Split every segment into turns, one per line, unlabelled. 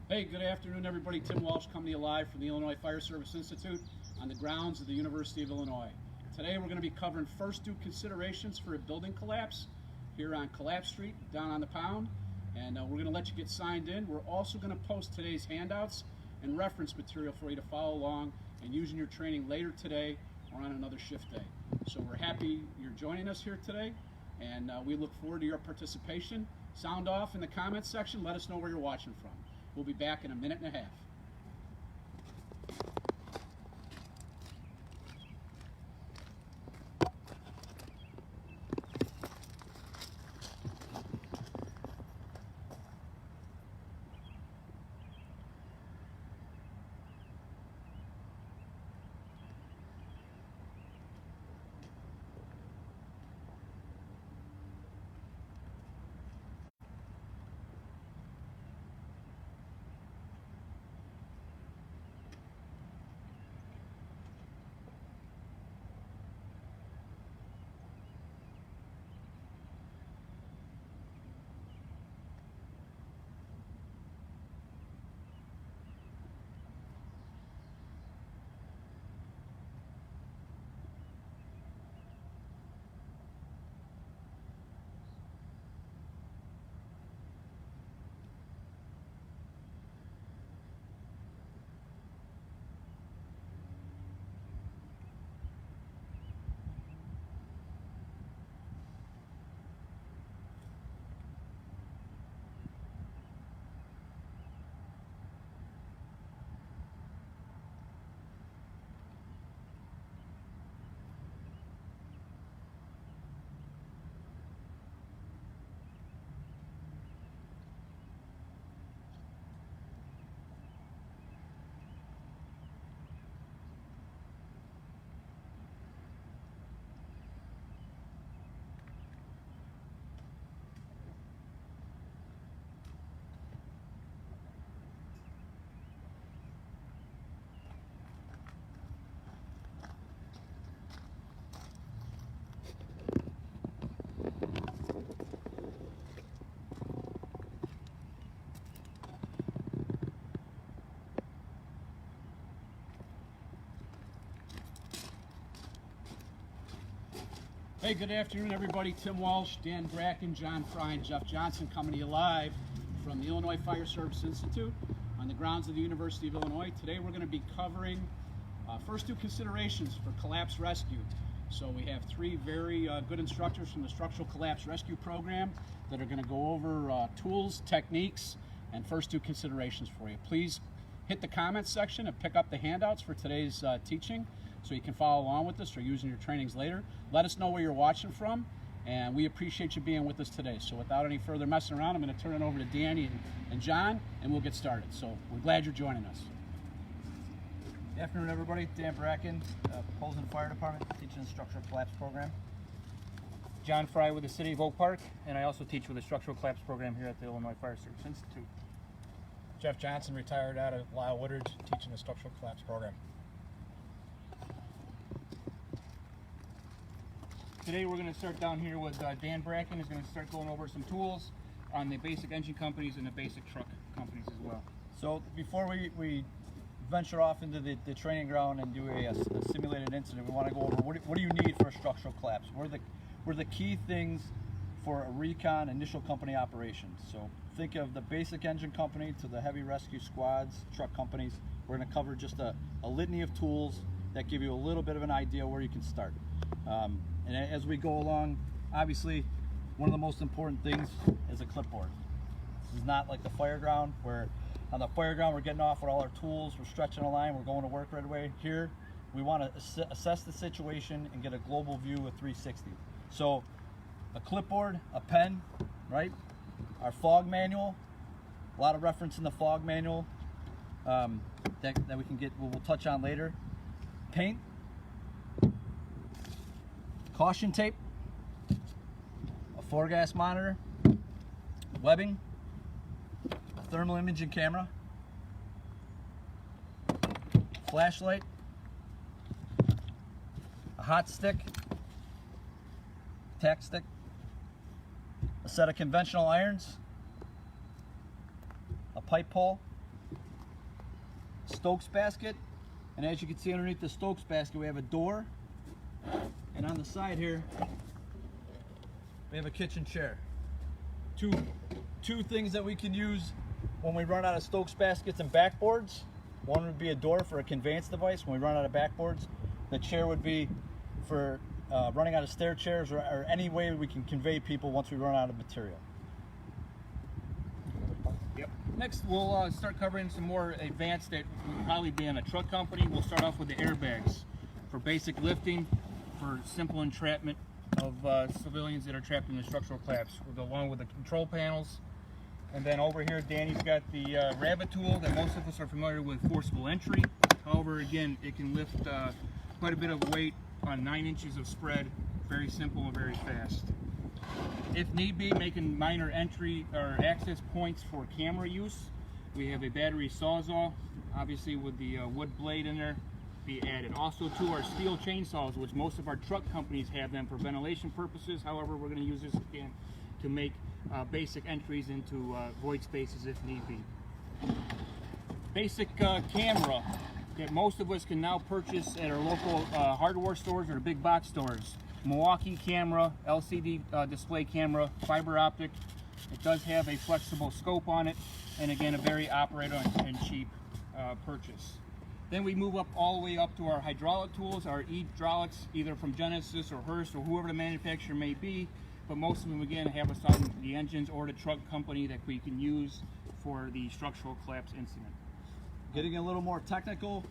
Hey, good afternoon, everybody. Tim Walsh coming to you live from the Illinois Fire Service Institute on the grounds of the University of Illinois. Today we're going to be covering first due considerations for a building collapse here on Collapse Street down on the Pound, and we're going to let you get signed in. We're also going to post today's handouts and reference material for you to follow along and use in your training later today or on another shift day. So we're happy you're joining us here today, and we look forward to your participation. Sound off in the comments section. Let us know where you're watching from. We'll be back in a minute and a half. Hey, good afternoon, everybody. Tim Walsh, Dan Bracken, John Frye, and Jeff Johnson coming to you live from the Illinois Fire Service Institute on the grounds of the University of Illinois. Today we're going to be covering first due considerations for collapse rescue. So we have three very good instructors from the Structural Collapse Rescue Program that are going to go over tools, techniques, and first due considerations for you. Please hit the comments section and pick up the handouts for today's teaching, so you can follow along with us or using your trainings later. Let us know where you're watching from, and we appreciate you being with us today. So without any further messing around, I'm going to turn it over to Danny and John, and we'll get started. So we're glad you're joining us.
Good afternoon, everybody. Dan Bracken, Polson Fire Department, teaching the Structural Collapse Program. John Frye with the City of Oak Park, and I also teach with the Structural Collapse Program here at the Illinois Fire Service Institute.
Jeff Johnson, retired out of Lyle Woodridge, teaching the Structural Collapse Program.
Today we're going to start down here with Dan Bracken is going to start going over some tools on the basic engine companies and the basic truck companies as well.
So before we venture off into the training ground and do a simulated incident, we want to go over what do you need for a structural collapse? What are the key things for a recon initial company operations? So think of the basic engine company to the heavy rescue squads, truck companies. We're going to cover just a litany of tools that give you a little bit of an idea where you can start. And as we go along, obviously, one of the most important things is a clipboard. This is not like the fire ground, where on the fire ground we're getting off with all our tools, we're stretching a line, we're going to work right away. Here, we want to assess the situation and get a global view of 360. So, a clipboard, a pen, right? Our fog manual, a lot of reference in the fog manual that we can get, we'll touch on later. Paint, caution tape, a 4-gas monitor, webbing, a thermal imaging camera, flashlight, a hot stick, tack stick, a set of conventional irons, a pipe pole, Stokes basket, and as you can see underneath the Stokes basket, we have a door, and on the side here, we have a kitchen chair. Two things that we can use when we run out of Stokes baskets and backboards. One would be a door for a conveyance device when we run out of backboards. The chair would be for running out of stair chairs or any way we can convey people once we run out of material.
Yep. Next, we'll start covering some more advanced that would probably be in a truck company. We'll start off with the airbags for basic lifting, for simple entrapment of civilians that are trapped in the structural collapse, along with the control panels. And then over here, Danny's got the rabbit tool that most of us are familiar with, forcible entry. However, again, it can lift quite a bit of weight on 9 inches of spread, very simple and very fast. If need be, making minor entry or access points for camera use. We have a battery sawzall, obviously with the wood blade in there, be added. Also to our steel chainsaws, which most of our truck companies have them for ventilation purposes. However, we're going to use this again to make basic entries into void spaces if need be. Basic camera that most of us can now purchase at our local hardware stores or big box stores. Milwaukee camera, LCD display camera, fiber optic. It does have a flexible scope on it, and again, a very operator and cheap purchase. Then we move up all the way up to our hydraulic tools, our hydraulics, either from Genesis or Hurst or whoever the manufacturer may be, but most of them again have us on the engines or the truck company that we can use for the structural collapse incident.
Getting a little more technical,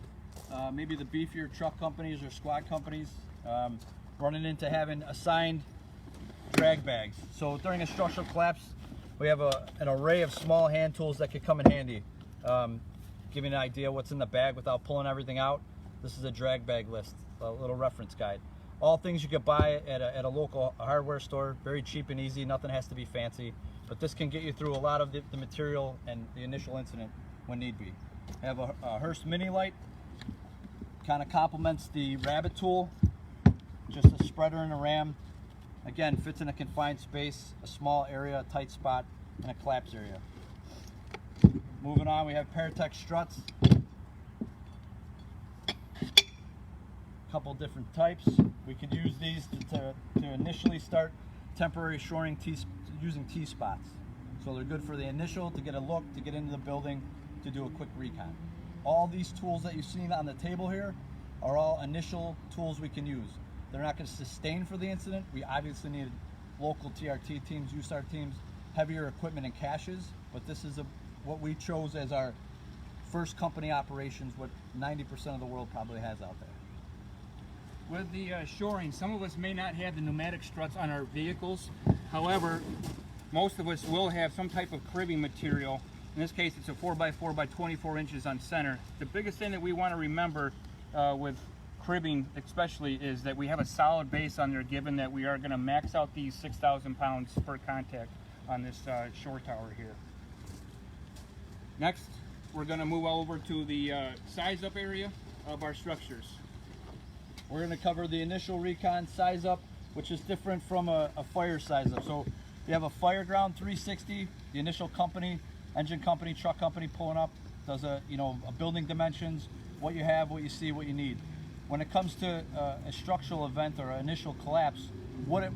maybe the beefier truck companies or squad companies, running into having assigned drag bags. So during a structural collapse, we have an array of small hand tools that could come in handy. Give you an idea what's in the bag without pulling everything out. This is a drag bag list, a little reference guide. All things you could buy at a local hardware store, very cheap and easy, nothing has to be fancy. But this can get you through a lot of the material and the initial incident when need be. I have a Hurst mini light, kind of complements the rabbit tool, just a spreader and a ram. Again, fits in a confined space, a small area, a tight spot, and a collapse area. Moving on, we have Paratech struts. Couple different types. We could use these to initially start temporary shoring using T-spots. So they're good for the initial, to get a look, to get into the building, to do a quick recon. All these tools that you've seen on the table here are all initial tools we can use. They're not going to sustain for the incident. We obviously need local TRT teams, USAR teams, heavier equipment and caches, but this is what we chose as our first company operations, what 90% of the world probably has out there.
With the shoring, some of us may not have the pneumatic struts on our vehicles. However, most of us will have some type of cribbing material. In this case, it's a 4x4 by 24 inches on center. The biggest thing that we want to remember with cribbing especially is that we have a solid base on there, given that we are going to max out these 6,000 pounds per contact on this shore tower here. Next, we're going to move over to the size up area of our structures.
We're going to cover the initial recon size up, which is different from a fire size up. So you have a Fireground 360, the initial company, engine company, truck company pulling up, does a building dimensions, what you have, what you see, what you need. When it comes to a structural event or an initial collapse, what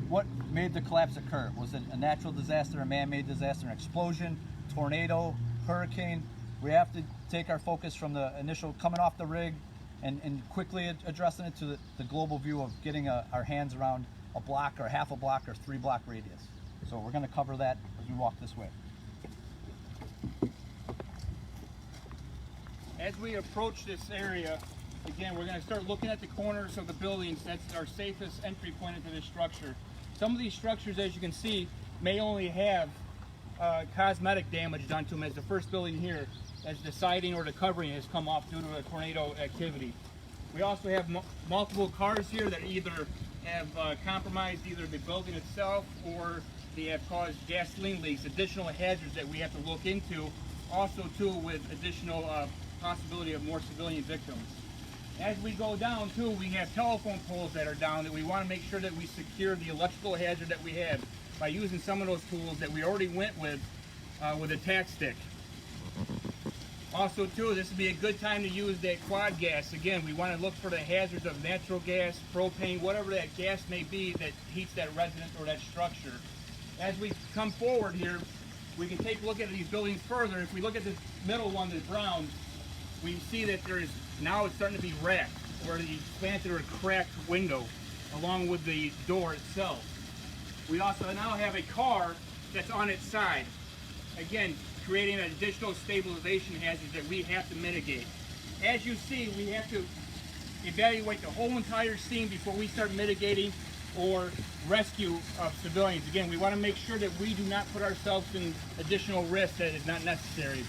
made the collapse occur? Was it a natural disaster, a man-made disaster, an explosion, tornado, hurricane? We have to take our focus from the initial coming off the rig and quickly addressing it to the global view of getting our hands around a block or half a block or 3 block radius. So we're going to cover that as we walk this way.
As we approach this area, again, we're going to start looking at the corners of the buildings. That's our safest entry point into this structure. Some of these structures, as you can see, may only have cosmetic damage done to them, as the first building here, as the siding or the covering has come off due to a tornado activity. We also have multiple cars here that either have compromised either the building itself or they have caused gasoline leaks, additional hazards that we have to look into, also too with additional possibility of more civilian victims. As we go down too, we have telephone poles that are down that we want to make sure that we secure the electrical hazard that we have by using some of those tools that we already went with a tack stick. Also too, this would be a good time to use that quad gas. Again, we want to look for the hazards of natural gas, propane, whatever that gas may be that heats that residence or that structure. As we come forward here, we can take a look at these buildings further. If we look at this middle one, the brown, we see that now it's starting to be racked, where the slanted or cracked window along with the door itself. We also now have a car that's on its side. Again, creating an additional stabilization hazard that we have to mitigate. As you see, we have to evaluate the whole entire scene before we start mitigating or rescue of civilians. Again, we want to make sure that we do not put ourselves in additional risk that is not necessary.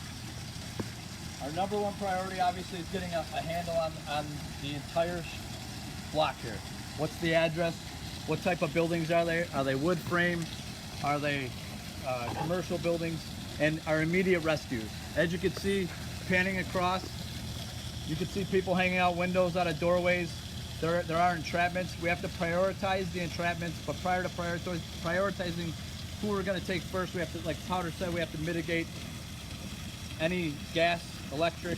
Our number one priority, obviously, is getting a handle on the entire block here. What's the address? What type of buildings are they? Are they wood frame? Are they commercial buildings? And our immediate rescues. As you can see, panning across, you can see people hanging out windows, out of doorways. There are entrapments. We have to prioritize the entrapments, but prior to prioritizing who we're going to take first, we have to, like Powder said, we have to mitigate any gas, electric,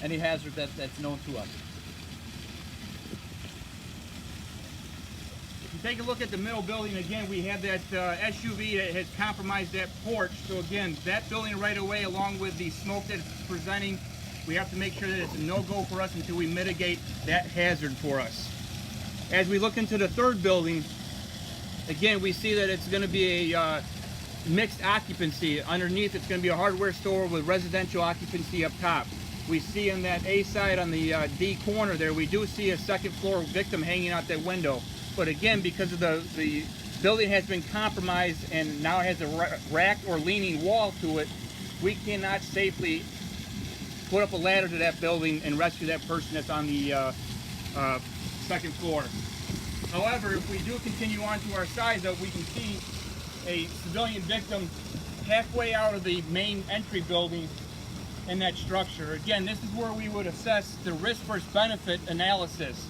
any hazard that's known to us.
Take a look at the middle building. Again, we have that SUV that has compromised that porch. So again, that building right away, along with the smoke that's presenting, we have to make sure that it's a no-go for us until we mitigate that hazard for us. As we look into the third building, again, we see that it's going to be a mixed occupancy. Underneath, it's going to be a hardware store with residential occupancy up top. We see in that A side on the D corner there, we do see a second floor victim hanging out that window. But again, because of the building has been compromised and now has a racked or leaning wall to it, we cannot safely put up a ladder to that building and rescue that person that's on the second floor. However, if we do continue on to our side, though, we can see a civilian victim halfway out of the main entry building in that structure. Again, this is where we would assess the risk versus benefit analysis.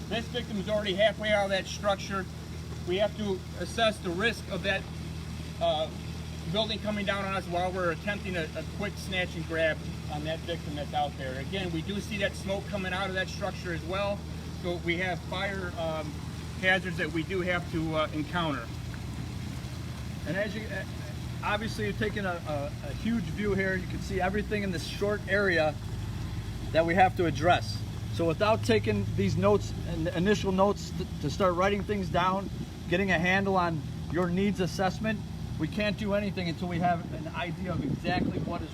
This victim is already halfway out of that structure. We have to assess the risk of that building coming down on us while we're attempting a quick snatch and grab on that victim that's out there. Again, we do see that smoke coming out of that structure as well. So we have fire hazards that we do have to encounter.
And as you, obviously you're taking a huge view here. You can see everything in this short area that we have to address. So without taking these notes and initial notes to start writing things down, getting a handle on your needs assessment, we can't do anything until we have an idea of exactly what is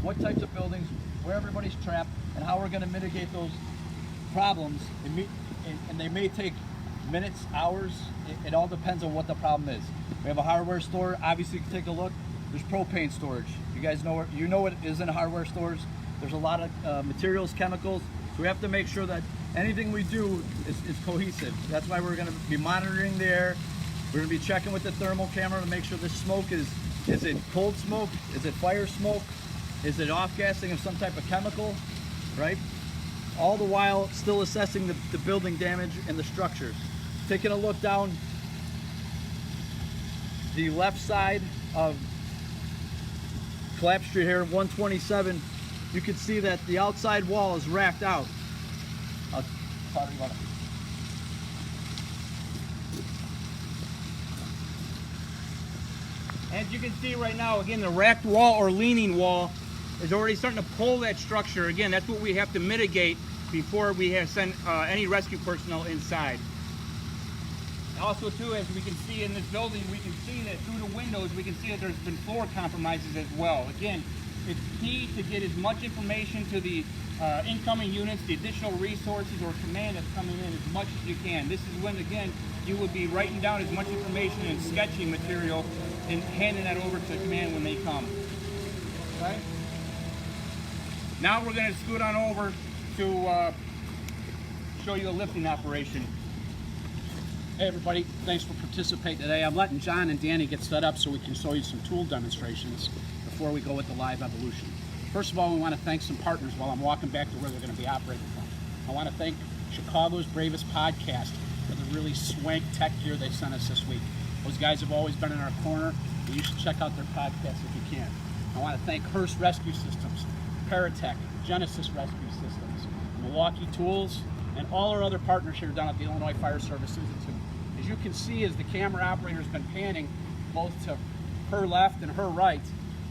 what types of buildings, where everybody's trapped, and how we're going to mitigate those problems. And they may take minutes, hours. It all depends on what the problem is. We have a hardware store. Obviously, you can take a look. There's propane storage. You guys know what is in hardware stores. There's a lot of materials, chemicals. So we have to make sure that anything we do is cohesive. That's why we're going to be monitoring the air. We're going to be checking with the thermal camera to make sure this smoke is it cold smoke? Is it fire smoke? Is it off-gassing of some type of chemical, right? All the while still assessing the building damage and the structures. Taking a look down the left side of Collapse Street here, 127, you can see that the outside wall is racked out.
As you can see right now, again, the racked wall or leaning wall is already starting to pull that structure. Again, that's what we have to mitigate before we have sent any rescue personnel inside. Also, too, as we can see in this building, we can see that through the windows, we can see that there's been floor compromises as well. Again, it's key to get as much information to the incoming units, the additional resources or command that's coming in as much as you can. This is when, again, you would be writing down as much information and sketching material and handing that over to command when they come. Okay? Now we're going to scoot on over to show you a lifting operation.
Hey everybody, thanks for participating today. I'm letting John and Danny get set up so we can show you some tool demonstrations before we go with the live evolution. First of all, we want to thank some partners while I'm walking back to where they're going to be operating from. I want to thank Chicago's Bravest Podcast for the really swank tech gear they sent us this week. Those guys have always been in our corner, and you should check out their podcast if you can. I want to thank Hearst Rescue Systems. Paratech, Genesis Rescue Systems, Milwaukee Tools, and all our other partners here down at the Illinois Fire Service Institute. As you can see, as the camera operator has been panning both to her left and her right,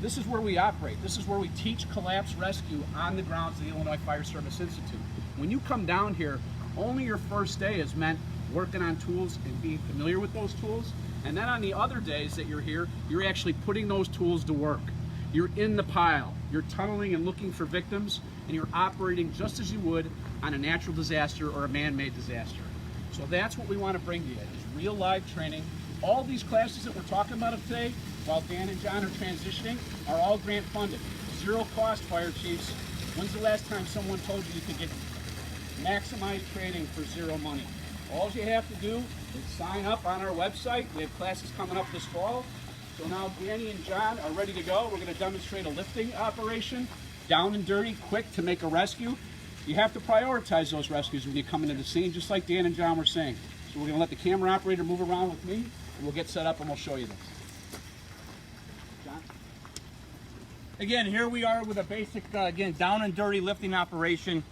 this is where we operate. This is where we teach collapse rescue on the grounds of the Illinois Fire Service Institute. When you come down here, only your first day is meant working on tools and being familiar with those tools. And then on the other days that you're here, you're actually putting those tools to work. You're in the pile, you're tunneling and looking for victims, and you're operating just as you would on a natural disaster or a man-made disaster. So that's what we want to bring to you, is real live training. All these classes that we're talking about today, while Dan and John are transitioning, are all grant funded. Zero cost, fire chiefs. When's the last time someone told you you could get maximized training for zero money? All you have to do is sign up on our website. We have classes coming up this fall. So now Danny and John are ready to go. We're going to demonstrate a lifting operation, down and dirty, quick to make a rescue. You have to prioritize those rescues when you come into the scene, just like Dan and John were saying. So we're going to let the camera operator move around with me, and we'll get set up and we'll show you this. John?
Again, here we are with a basic, again, down and dirty lifting operation.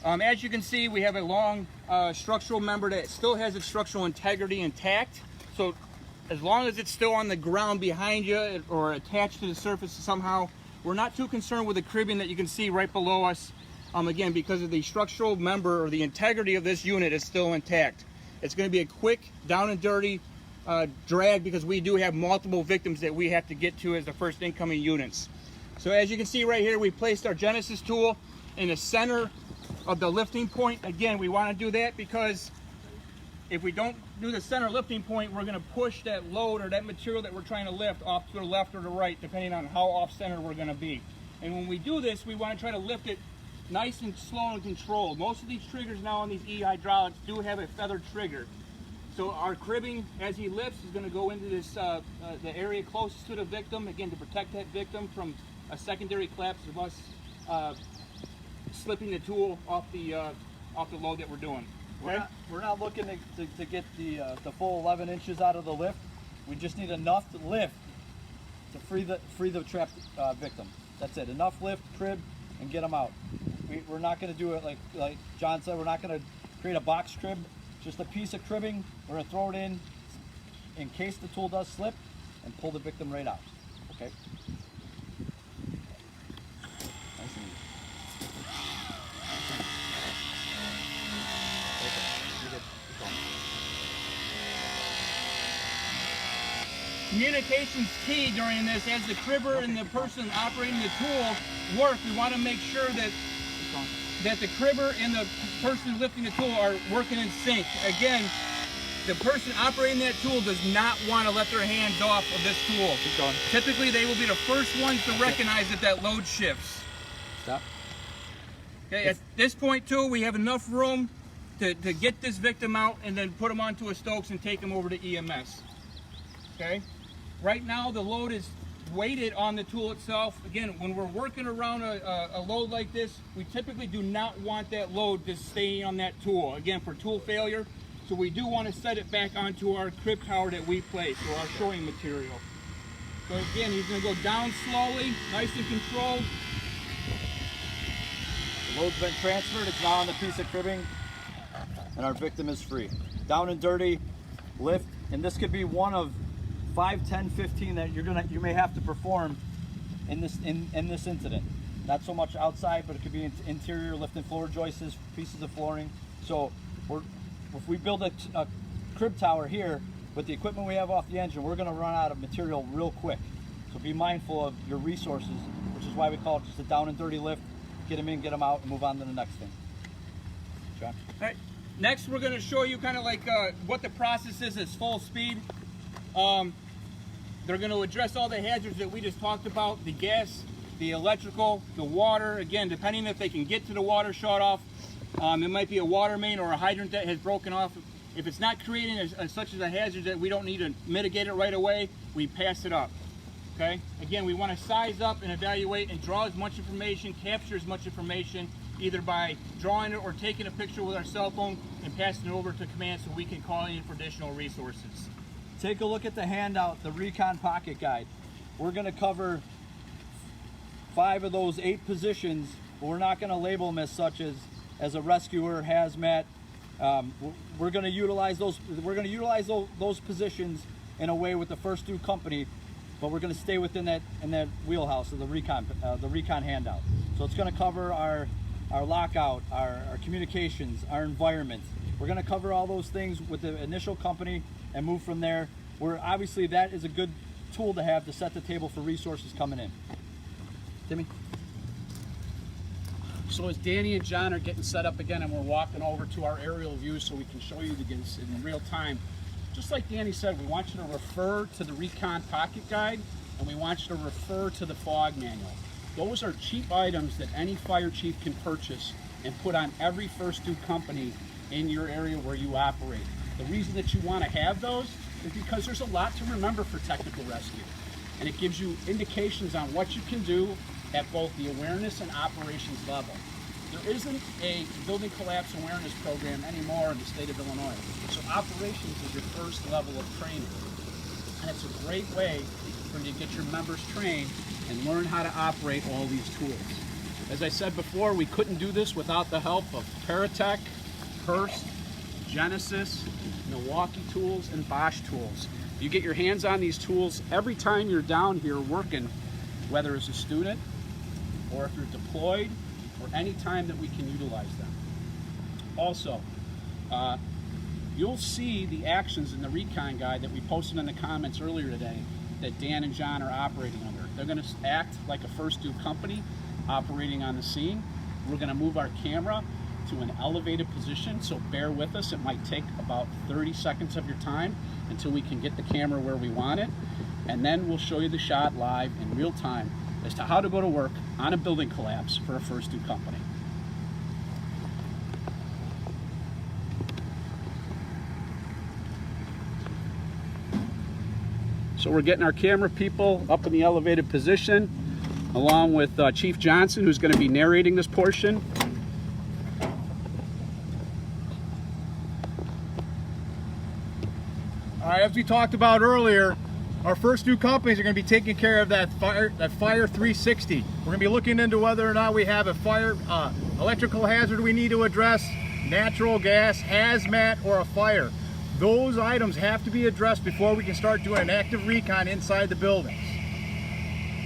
As you can see, we have a long structural member that still has its structural integrity intact. So as long as it's still on the ground behind you or attached to the surface somehow, we're not too concerned with the cribbing that you can see right below us. Again, because of the structural member or the integrity of this unit is still intact. It's going to be a quick, down and dirty drag because we do have multiple victims that we have to get to as the first incoming units. So as you can see right here, we placed our Genesis tool in the center of the lifting point. Again, we want to do that because if we don't do the center lifting point, we're going to push that load or that material that we're trying to lift off to the left or the right, depending on how off-center we're going to be. And when we do this, we want to try to lift it nice and slow and controlled. Most of these triggers now on these e-hydraulics do have a feathered trigger. So our cribbing, as he lifts, is going to go into this the area closest to the victim, again, to protect that victim from a secondary collapse of us slipping the tool off the load that we're doing. Okay?
We're not looking to get the full 11 inches out of the lift. We just need enough to lift to free the trapped victim. That's it. Enough lift, crib, and get them out. We're not going to do it like John said. We're not going to create a box crib. Just a piece of cribbing. We're going to throw it in case the tool does slip, and pull the victim right out. Okay. Nice and easy.
Communication's key during this. As the cribber and the person operating the tool work, we want to make sure that the cribber and the person lifting the tool are working in sync. Again, the person operating that tool does not want to let their hands off of this tool. Typically, they will be the first ones to recognize that load shifts.
Stop.
Okay, at this point too, we have enough room to get this victim out and then put them onto a Stokes and take them over to EMS. Okay, right now the load is weighted on the tool itself. Again, when we're working around a load like this, we typically do not want that load to stay on that tool, again, for tool failure. So we do want to set it back onto our crib tower that we placed, or our showing material. So again, he's going to go down slowly, nice and controlled.
The load's been transferred. It's now on the piece of cribbing, and our victim is free. Down and dirty, lift, and this could be one of 5, 10, 15 that you may have to perform in this incident. Not so much outside, but it could be interior, lifting floor joists, pieces of flooring. So if we build a crib tower here with the equipment we have off the engine, we're going to run out of material real quick. So be mindful of your resources, which is why we call it just a down and dirty lift. Get them in, get them out, and move on to the next thing. John?
All right. Next, we're going to show you kind of like what the process is at full speed. They're going to address all the hazards that we just talked about, the gas, the electrical, the water. Again, depending if they can get to the water shut off, it might be a water main or a hydrant that has broken off. If it's not creating such as a hazard that we don't need to mitigate it right away, we pass it up. Okay? Again, we want to size up and evaluate and draw as much information, capture as much information, either by drawing it or taking a picture with our cell phone and passing it over to command so we can call in for additional resources.
Take a look at the handout, the Recon Pocket Guide. We're going to cover 5 of those 8 positions, but we're not going to label them as such as a rescuer, hazmat. We're going to utilize those. We're going to utilize those positions in a way with the first due company, but we're going to stay within that wheelhouse of the recon handout. So it's going to cover our lockout, our communications, our environment. We're going to cover all those things with the initial company and move from there. Where obviously that is a good tool to have to set the table for resources coming in. Timmy?
So as Danny and John are getting set up again and we're walking over to our aerial view so we can show you this in real time, just like Danny said, we want you to refer to the Recon Pocket Guide and we want you to refer to the fog manual. Those are cheap items that any fire chief can purchase and put on every first due company in your area where you operate. The reason that you want to have those is because there's a lot to remember for technical rescue. And it gives you indications on what you can do at both the awareness and operations level. There isn't a building collapse awareness program anymore in the state of Illinois. So operations is your first level of training. And it's a great way for you to get your members trained and learn how to operate all these tools. As I said before, we couldn't do this without the help of Paratech, Hearst, Genesis, Milwaukee Tools, and Bosch Tools. You get your hands on these tools every time you're down here working, whether as a student or if you're deployed, or any time that we can utilize them. Also, you'll see the actions in the Recon Guide that we posted in the comments earlier today that Dan and John are operating under. They're going to act like a first due company operating on the scene. We're going to move our camera to an elevated position, so bear with us. It might take about 30 seconds of your time until we can get the camera where we want it, and then we'll show you the shot live in real time as to how to go to work on a building collapse for a first due company. So we're getting our camera people up in the elevated position, along with Chief Johnson, who's going to be narrating this portion.
All right, as we talked about earlier, our first due companies are going to be taking care of that fire 360. We're going to be looking into whether or not we have a fire, electrical hazard we need to address, natural gas, hazmat, or a fire. Those items have to be addressed before we can start doing an active recon inside the buildings.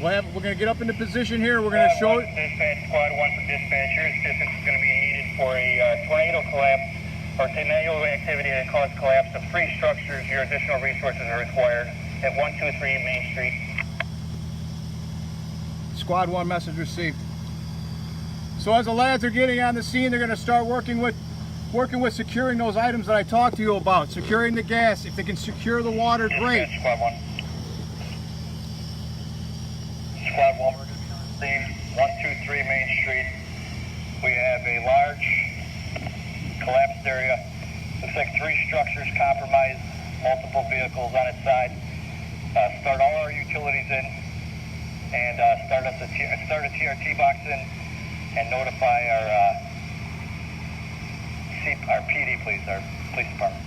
We're going to get up into position here. We're going to show...
Dispatch Squad 1 for dispatch. Your assistance is going to be needed for a tornado collapse or tornado activity that caused collapse of 3 structures. Your additional resources are required at 123 Main Street.
Squad 1 message received. So as the lads are getting on the scene, they're going to start working with securing those items that I talked to you about. Securing the gas. If they can secure the water, great.
Dispatch Squad 1. Squad 1, we're going to receive 123 Main Street. We have a large collapsed area. Looks like 3 structures compromised, multiple vehicles on its side. Start all our utilities in and start a TRT box in and notify our PD, please, our police department.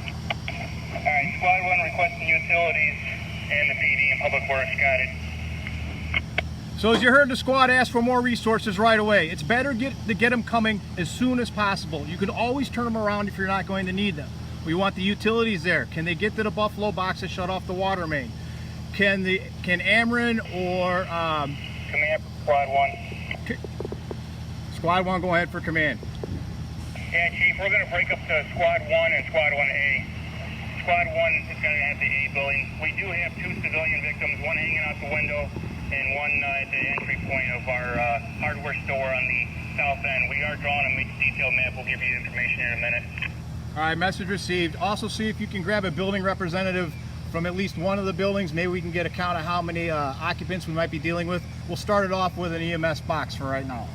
All right, Squad 1 requesting utilities and the PD and Public Works, got it.
So as you heard the squad ask for more resources right away, it's better to get them coming as soon as possible. You can always turn them around if you're not going to need them. We want the utilities there. Can they get to the Buffalo box to shut off the water main? Can Ameren or...
Command Squad 1.
Squad 1, go ahead for command.
Yeah, Chief, we're going to break up to Squad 1 and Squad 1A. Squad 1 is going to have the A building. We do have 2 civilian victims, one hanging out the window and one at the entry point of our hardware store on the south end. We are drawing a detailed map. We'll give you information in a minute.
All right, message received. Also see if you can grab a building representative from at least one of the buildings. Maybe we can get a count of how many occupants we might be dealing with. We'll start it off with an EMS box for right now.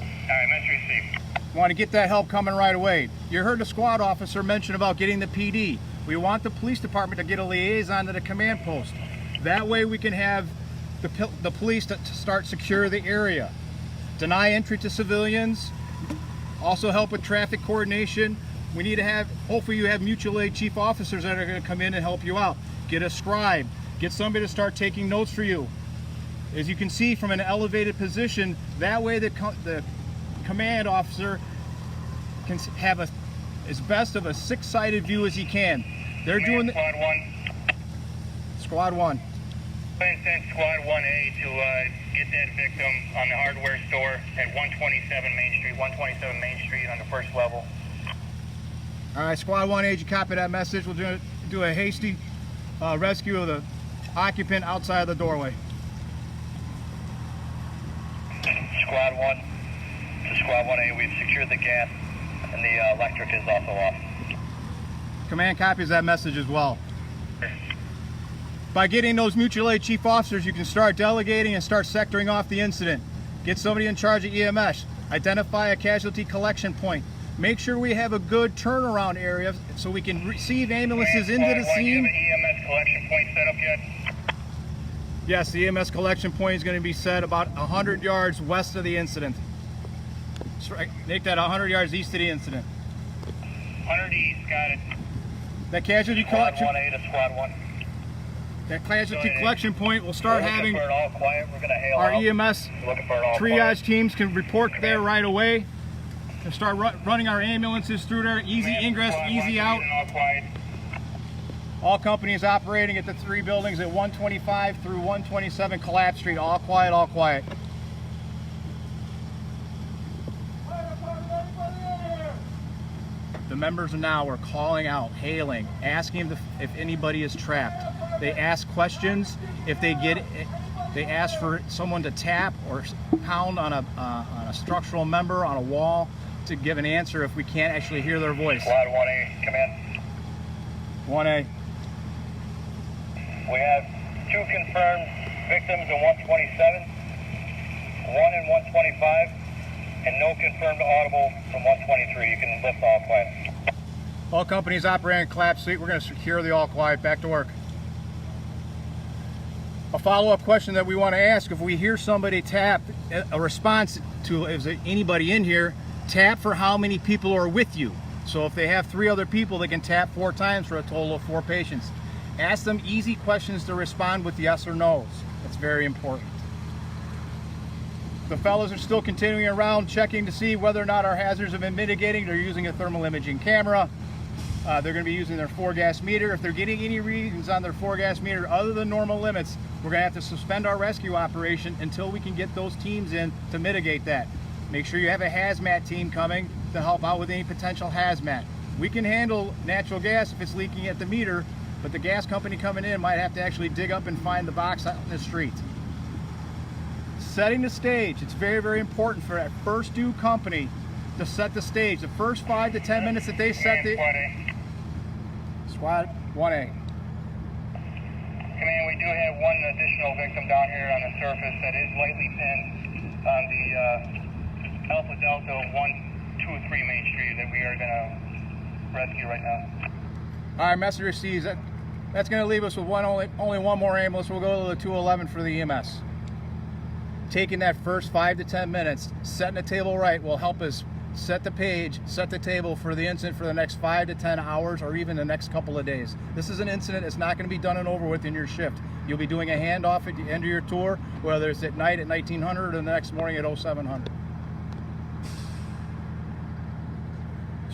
All right, message received.
Want to get that help coming right away. You heard the squad officer mention about getting the PD. We want the police department to get a liaison to the command post. That way we can have the police to start secure the area. Deny entry to civilians. Also help with traffic coordination. We need to have, hopefully you have mutual aid chief officers that are going to come in and help you out. Get a scribe. Get somebody to start taking notes for you. as you can see, from an elevated position. That way the command officer can have as best of a six-sided view as he can. They're doing the
Squad 1.
Squad 1.
Send Squad 1A to get that victim on the hardware store at 127 Main Street. 127 Main Street on the first level.
All right, Squad 1A, you copy that message? We'll do a hasty rescue of the occupant outside of the doorway.
Squad 1 to Squad 1A, we've secured the gas and the electric is also off.
Command copies that message as well. By getting those mutual aid chief officers, you can start delegating and start sectoring off the incident. Get somebody in charge of EMS. Identify a casualty collection point. Make sure we have a good turnaround area so we can receive ambulances into the scene.
Do you have an EMS collection point set up yet?
Yes, the EMS collection point is going to be set about 100 yards west of the incident. Make that 100 yards east of the incident.
100 east, got it.
That casualty
Squad
collection,
1A to Squad 1.
that casualty collection point will start having
We're looking for it all quiet. We're going to hail
our
out.
EMS
We're looking for it all
triage
quiet.
teams can report there right away. And start running our ambulances through there. Easy ingress, easy out.
All quiet.
All companies operating at the three buildings at 125 through 127 Collapse Street. All quiet, all quiet. The members now are calling out, hailing, asking if anybody is trapped. They ask questions. If they ask for someone to tap or pound on a structural member on a wall to give an answer if we can't actually hear their voice.
Squad 1A, come in.
1A.
We have 2 confirmed victims in 127, 1 in 125, and no confirmed audible from 123. You can lift all quiet.
All companies operating Collapse Street. We're going to secure the all quiet. Back to work. A follow-up question that we want to ask: if we hear somebody tap, a response to is there anybody in here, tap for how many people are with you. So if they have 3 other people, they can tap 4 times for a total of 4 patients. Ask them easy questions to respond with yes or no's. That's very important. The fellows are still continuing around checking to see whether or not our hazards have been mitigating. They're using a thermal imaging camera. They're going to be using their 4-gas meter. If they're getting any readings on their 4-gas meter other than normal limits, we're going to have to suspend our rescue operation until we can get those teams in to mitigate that. Make sure you have a hazmat team coming to help out with any potential hazmat. We can handle natural gas if it's leaking at the meter, but the gas company coming in might have to actually dig up and find the box out in the street. Setting the stage. It's very, very important for that first due company to set the stage. The first 5 to 10 minutes that they set the... Squad 1A.
Command, we do have 1 additional victim down here on the surface that is lightly pinned on the Alpha Delta 123 Main Street that we are going to rescue right now.
All right, message received. That's going to leave us with only one more ambulance. We'll go to the 211 for the EMS. Taking that first 5 to 10 minutes, setting the table right will help us set the page, set the table for the incident for the next 5 to 10 hours or even the next couple of days. This is an incident that's not going to be done and over with in your shift. You'll be doing a handoff at the end of your tour, whether it's at night at 1900 or the next morning at 0700.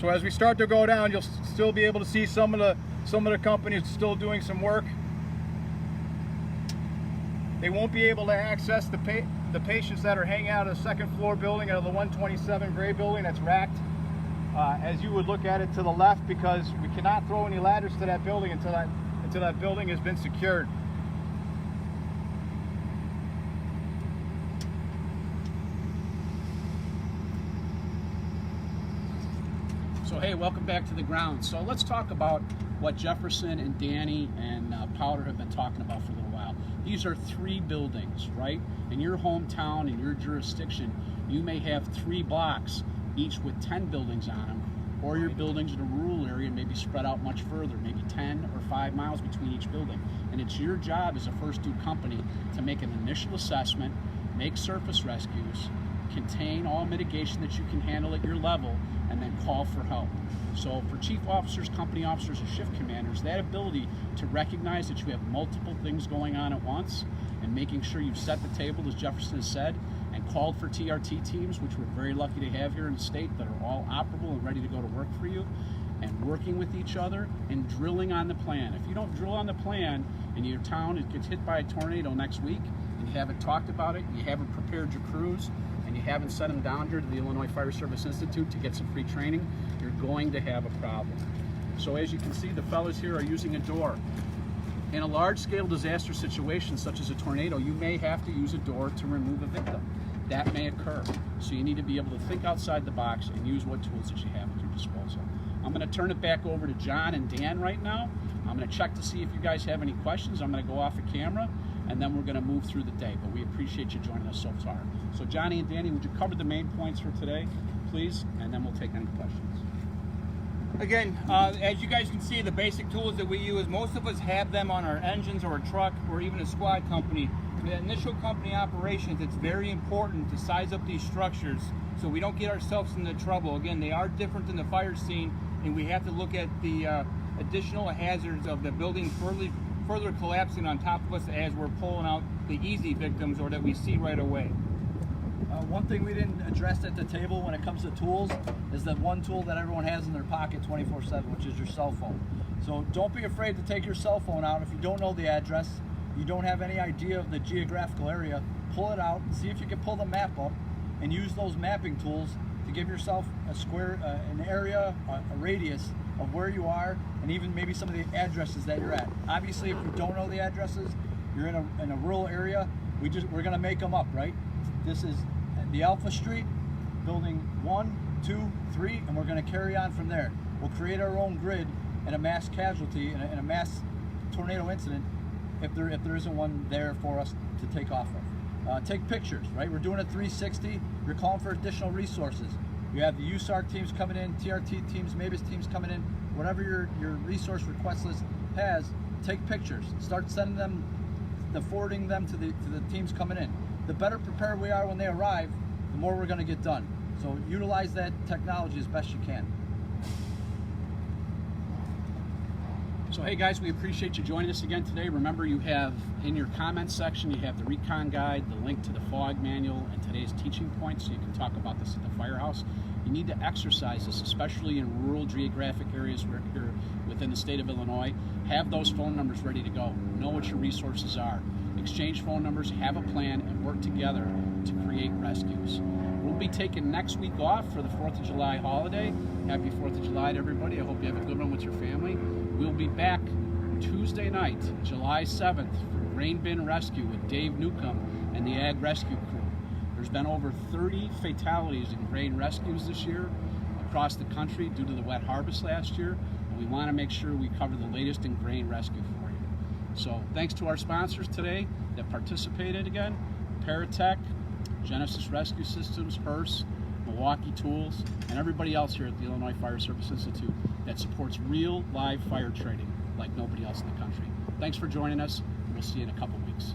So as we start to go down, you'll still be able to see some of the companies still doing some work. They won't be able to access the patients that are hanging out of the second floor building out of the 127 gray building that's racked. As you would look at it to the left, because we cannot throw any ladders to that building until that building has been secured.
So hey, welcome back to the ground. So let's talk about what Jefferson and Danny and Powder have been talking about for a little while. These are 3 buildings, right? In your hometown, in your jurisdiction, you may have 3 blocks, each with 10 buildings on them, or your buildings in a rural area may be spread out much further, maybe 10 or 5 miles between each building. And it's your job as a first due company to make an initial assessment, make surface rescues, contain all mitigation that you can handle at your level, and then call for help. So for chief officers, company officers, and shift commanders, that ability to recognize that you have multiple things going on at once and making sure you've set the table, as Jefferson has said, and called for TRT teams, which we're very lucky to have here in the state, that are all operable and ready to go to work for you, and working with each other and drilling on the plan. If you don't drill on the plan and your town gets hit by a tornado next week and you haven't talked about it, you haven't prepared your crews, and you haven't sent them down here to the Illinois Fire Service Institute to get some free training, you're going to have a problem. So as you can see, the fellows here are using a door. In a large-scale disaster situation, such as a tornado, you may have to use a door to remove a victim. That may occur. So you need to be able to think outside the box and use what tools that you have at your disposal. I'm going to turn it back over to John and Dan right now. I'm going to check to see if you guys have any questions. I'm going to go off the camera, and then we're going to move through the day. But we appreciate you joining us so far. So Johnny and Danny, would you cover the main points for today, please? And then we'll take any questions.
Again, as you guys can see, the basic tools that we use, most of us have them on our engines or a truck or even a squad company. For the initial company operations, it's very important to size up these structures so we don't get ourselves into trouble. Again, they are different than the fire scene, and we have to look at the additional hazards of the building further collapsing on top of us as we're pulling out the easy victims or that we see right away.
One thing we didn't address at the table when it comes to tools is that one tool that everyone has in their pocket 24/7, which is your cell phone. So don't be afraid to take your cell phone out. If you don't know the address, you don't have any idea of the geographical area, pull it out, see if you can pull the map up, and use those mapping tools to give yourself a square, an area, a radius of where you are, and even maybe some of the addresses that you're at. Obviously, if you don't know the addresses, you're in a rural area, we're gonna make them up, right? This is the Alpha Street, building 1, 2, 3, and we're going to carry on from there. We'll create our own grid and a mass casualty and a mass tornado incident if there isn't one there for us to take off of. Take pictures, right? We're doing a 360. You're calling for additional resources. You have the USARC teams coming in, TRT teams, MABIS teams coming in. Whatever your resource request list has, take pictures. Start sending them, forwarding them to the teams coming in. The better prepared we are when they arrive, the more we're going to get done. So utilize that technology as best you can.
So hey guys, we appreciate you joining us again today. Remember, you have in your comments section, you have the recon guide, the link to the FOG manual, and today's teaching points, so you can talk about this at the firehouse. You need to exercise this, especially in rural geographic areas here within the state of Illinois. Have those phone numbers ready to go. Know what your resources are. Exchange phone numbers, have a plan, and work together to create rescues. We'll be taking next week off for the 4th of July holiday. Happy 4th of July to everybody. I hope you have a good one with your family. We'll be back Tuesday night, July 7th, for Grain Bin Rescue with Dave Newcomb and the Ag Rescue crew. There's been over 30 fatalities in grain rescues this year across the country due to the wet harvest last year, and we want to make sure we cover the latest in grain rescue for you. So thanks to our sponsors today that participated again, Paratech, Genesis Rescue Systems, Hearst, Milwaukee Tools, and everybody else here at the Illinois Fire Service Institute that supports real live fire training like nobody else in the country. Thanks for joining us. We'll see you in a couple weeks.